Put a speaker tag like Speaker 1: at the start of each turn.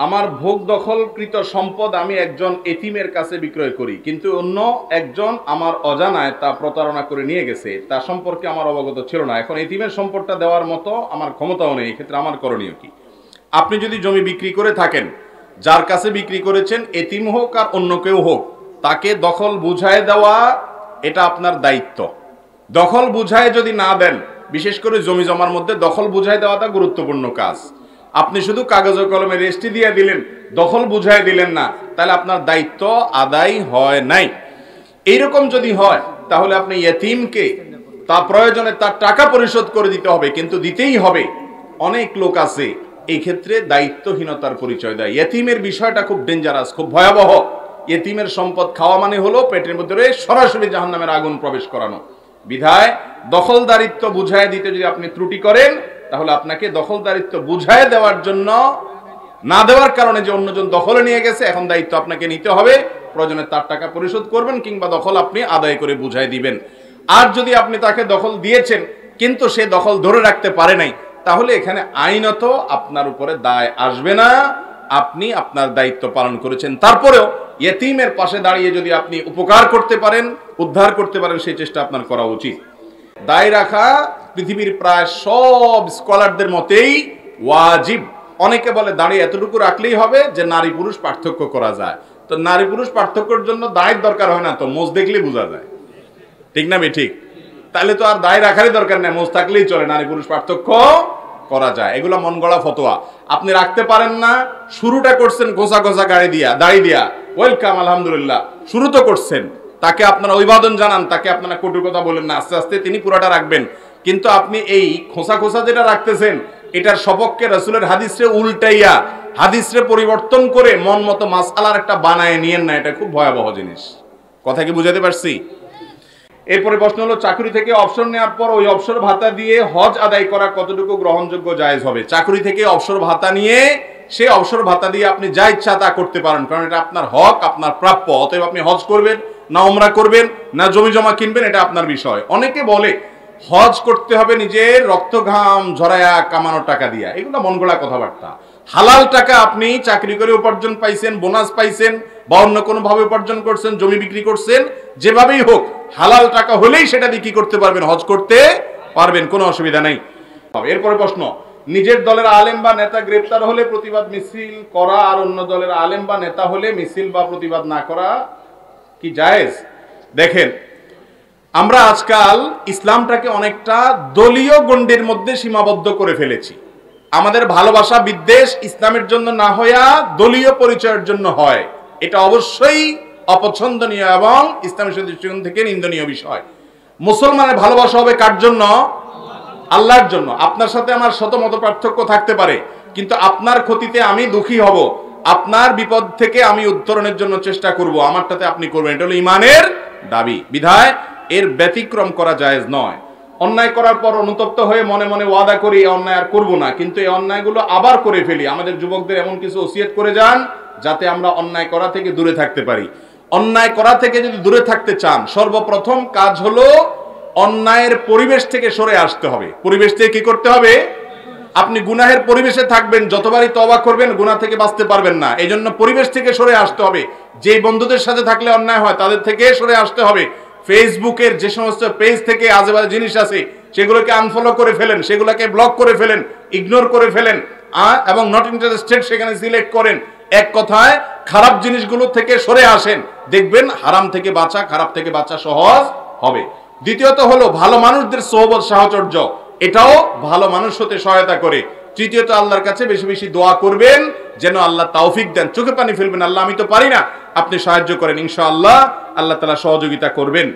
Speaker 1: আমার ভোগ দখলকৃত সম্পদ আমি একজন এতিমের কাছে বিক্রয় করি, কিন্তু অন্য একজন আমার অজানায় তা প্রতারণা করে নিয়ে গেছে, তা সম্পর্কে আমার অবগত ছিল না। এখন এতিমের সম্পদটা দেওয়ার মতো আমার ক্ষমতাও নেই, এক্ষেত্রে আমার করণীয় কি? আপনি যদি জমি বিক্রি করে থাকেন, যার কাছে বিক্রি করেছেন, এতিম হোক আর অন্য কেউ হোক, তাকে দখল বুঝায় দেওয়া এটা আপনার দায়িত্ব। দখল বুঝায় যদি না দেন, বিশেষ করে জমি জমার মধ্যে দখল বুঝায় দেওয়াটা গুরুত্বপূর্ণ কাজ। আপনি শুধু কাগজে কলমে রেজিস্ট্রি দিয়ে দিলেন, দখল বুঝায় দিলেন না, তাহলে আপনার দায়িত্ব আদায় হয় নাই। এইরকম যদি হয় তাহলে আপনি ইয়েতিমকে তা প্রয়োজনে তার টাকা পরিশোধ করে দিতে হবে, কিন্তু দিতেই হবে। অনেক লোক আছে এই ক্ষেত্রে দায়িত্বহীনতার পরিচয় দেয়। ইয়েতিমের বিষয়টা খুব ডেঞ্জারাস, খুব ভয়াবহ। ইয়েতিমের সম্পদ খাওয়া মানে হলো পেটের মধ্যে সরাসরি জাহান্নামের আগুন প্রবেশ করানো। বিধায় দখলদারিত্ব বুঝায় দিতে যদি আপনি ত্রুটি করেন, তাহলে আপনাকে দখলদারিত্ব বুঝায় দেওয়ার জন্য না দেওয়ার কারণে যে অন্যজন দখলে নিয়ে গেছে, এখন দায়িত্ব আপনাকে নিতে হবে। প্রয়োজনে তার টাকা পরিশোধ করবেন, কিংবা দখল আপনি আদায় করে বুঝাই দিবেন। আর যদি আপনি তাকে দখল দিয়েছেন কিন্তু সে দখল ধরে রাখতে পারে নাই, তাহলে এখানে আইনত আপনার উপরে দায় আসবে না। আপনি আপনার দায়িত্ব পালন করেছেন, তারপরেও ইয়েতিমের পাশে দাঁড়িয়ে যদি আপনি উপকার করতে পারেন, উদ্ধার করতে পারেন, সেই চেষ্টা আপনার করা উচিত। দায় রাখা পৃথিবীর প্রায় সব স্কলারদের মতেই ওয়াজিব। অনেকে বলে দাঁড়িয়ে এতটুকু রাখলেই হবে যে নারী পুরুষ পার্থক্য করা যায়। তো নারী পুরুষ পার্থক্যের জন্য দায়ের দরকার হয় না, তো মোজ দেখলেই বোঝা যায়, ঠিক না ঠিক? তাহলে তো আর দায় রাখারই দরকার নেই, মোজ থাকলেই চলে, নারী পুরুষ পার্থক্য করা যায়। এগুলো মন গড়া ফতোয়া। আপনি রাখতে পারেন না, শুরুটা করছেন ঘোষা ঘোষা দাড়ি দিয়া, ওয়েলকাম, আলহামদুলিল্লাহ, শুরু তো করছেন। তাকে আপনারা অভিবাদন জানান, তাকে আপনারা কটু কথা বলেন না, আস্তে আস্তে তিনি পুরোটা রাখবেন। কিন্তু আপনি এই খোসা খোসা যেটা রাখতেছেন, এটার সপক্ষে রাসূলের হাদিসে উল্টাইয়া, হাদিসে পরিবর্তন করে মন মতো মাসআলার একটা বানায় নিয়েন না, এটা খুব ভয়াবহ জিনিস। কথা কি বুঝাতে পারছি? এরপরে প্রশ্ন হলো, চাকরি থেকে অবসর নেওয়ার পর ওই অবসর ভাতা দিয়ে হজ আদায় করা কতটুকু গ্রহণযোগ্য, জায়েজ হবে? চাকরি থেকে অবসর ভাতা নিয়ে সে অবসর ভাতা দিয়ে আপনি যা ইচ্ছা তা করতে পারেন, কারণ এটা আপনার হক, আপনার প্রাপ্য। অতএব আপনি হজ করবেন না উমরা করবেন না জমি জমা কিনবেন, এটা আপনার বিষয়। অনেকে বলে হজ করতে হবে নিজের রক্ত ঘাম ঝরায়া কামানো টাকা দিয়া, এগুলো মন গড়া কথাবার্তা। হালাল টাকা আপনি চাকরি করে উপার্জন পাইছেন, বোনাস পাইছেন, বা অন্য কোনো ভাবে উপার্জন করছেন, জমি বিক্রি করছেন, যেভাবেই হোক হালাল টাকা হলেই সেটা দিয়ে কি করতে পারবেন? হজ করতে পারবেন, কোনো অসুবিধা নেই। এরপরে প্রশ্ন, নিজের দলের আলেম বা নেতা গ্রেপ্তার হলে প্রতিবাদ মিছিল করা আর অন্য দলের আলেম বা নেতা হলে মিছিল বা প্রতিবাদ না করা কি জায়েজ? দেখেন, আমরা আজকাল ইসলামটাকে অনেকটা দলীয় গণ্ডির মধ্যে সীমাবদ্ধ করে ফেলেছি। আমাদের ভালোবাসা বিদ্বেষ ইসলামের জন্য না হইয়া দলীয় পরিচয়ের জন্য হয়। এটা অবশ্যই অপছন্দনীয় এবং ইসলামের দৃষ্টিকোণ থেকে নিন্দনীয় বিষয়। মুসলমানের ভালোবাসা হবে কার জন্য? আল্লাহর জন্য। আপনার সাথে আমার শত মত পার্থক্য থাকতে পারে, কিন্তু আপনার ক্ষতিতে আমি দুঃখী হব, আপনার বিপদ থেকে আমি উত্তরণের জন্য চেষ্টা করব, আমারটাতে আপনি করবেন। এটা হলো ইমানের দাবি। বিধায় এর ব্যতিক্রম করা জায়েজ নয়। অন্যায় করার পর অনুতপ্ত হয়ে মনে মনে ওয়াদা করি এই অন্যায় আর করবো না, কিন্তু এই অন্যায়গুলো আবার করে ফেলি। আমাদের যুবকদের এমন কিছু ওসিয়ত করে যান যাতে আমরা অন্যায় করা থেকে দূরে থাকতে পারি। অন্যায় করা থেকে যদি দূরে থাকতে চান, সর্বপ্রথম কাজ হলো অন্যায়ের পরিবেশ থেকে সরে আসতে হবে। পরিবেশ থেকে কি করতে হবে? আপনি গুনাহের পরিবেশে থাকবেন, যতবারই তওবা করবেন গুনাহ থেকে বাঁচতে পারবেন না। এই জন্য পরিবেশ থেকে সরে আসতে হবে। যে বন্ধুদের সাথে থাকলে অন্যায় হয় তাদের থেকে সরে আসতে হবে। ফেসবুকের যে সমস্ত পেজ থেকে আজেবাজে জিনিস আছে সেগুলোকে আনফলো করে ফেলেন, সেগুলোকে ব্লক করে ফেলেন, ইগনোর করে ফেলেন, এবং নট ইন্টারেস্টেড সেখানে সিলেক্ট করেন। এক কথায় খারাপ জিনিসগুলো থেকে সরে আসেন, দেখবেন হারাম থেকে বাঁচা, খারাপ থেকে বাঁচা সহজ হবে। দ্বিতীয়ত হলো ভালো মানুষদের সোহবত সাহচর্য, এটাও ভালো মানুষ হতে সহায়তা করে। তৃতীয়ত আল্লাহর কাছে বেশি বেশি দোয়া করবেন যেন আল্লাহ তৌফিক দেন। চোখে পানি ফেলবেন, আল্লাহ আমি তো পারি না, আপনি সাহায্য করেন, ইনশাআল্লাহ আল্লাহ তাআলা সহযোগিতা করবেন।